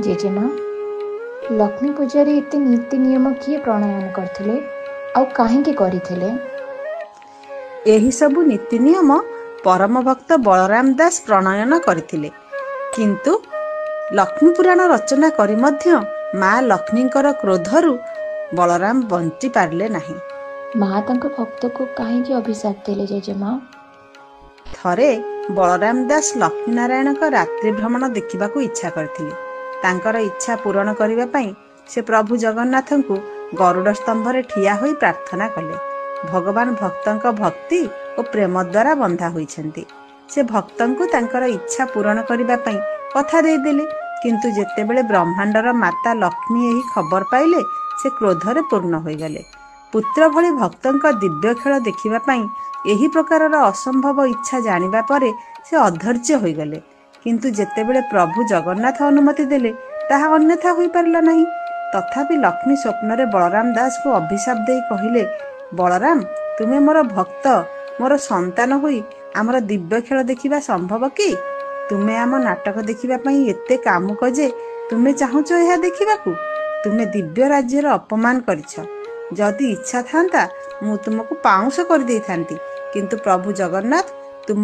जेजेमा लक्ष्मी पूजा रे एते नीति नियम किए प्रणयन करथिले आउ काहेकि करिथिले? एही सबु नीति नियम परम भक्त बलराम दास प्रणयन करथिले। किंतु लक्ष्मी पुराण रचना करी मध्य माँ लक्ष्मींकर क्रोधरु बलराम बंची पारले नाही। माँ तांको भक्त को काहेकि अभिशाप देले जेजेमा? थरे बलराम दास लक्ष्मी नारायण रात्रि भ्रमण देखिबाकू इच्छा करथिले। तांकर इच्छा पूरण करिबा पई से प्रभु जगन्नाथंकु गरुड़ स्तंभरे ठिया होई प्रार्थना कले। भगवान भक्तंक भक्ति और प्रेम द्वारा बंधा होइछन्ति। से भक्तंकु तांकर इच्छा पूरण करिबा पई कथा देदेले। किंतु जेतेबेले ब्रह्मांडर माता लक्ष्मी एही खबर पाइले से क्रोधरे पूर्ण होइगले। पुत्र भली भक्तंक दिव्य खेल देखिबा पई एही प्रकारर असंभव इच्छा जानिबा परे से अधैर्य होइगले। किंतु जेतेबेले प्रभु जगन्नाथ अनुमति देले ताहा अन्यथा होई पारला नहीं। तथापि लक्ष्मी स्वप्न बलराम दास को अभिशाप दे कहिले, बलराम तुमे मोर भक्त मोर संतान होई आमर दिव्य खेल देखिबा संभव कि? तुमे आम नाटक देखिबा पई एते कामुक जे तुमे चाहुच एहा देखिबाकू? तुमे दिव्य राज्यर अपमान करिछ। जदि इच्छा थांता मु तुमको पाउंस कर देई थांती। किंतु प्रभु जगन्नाथ तुम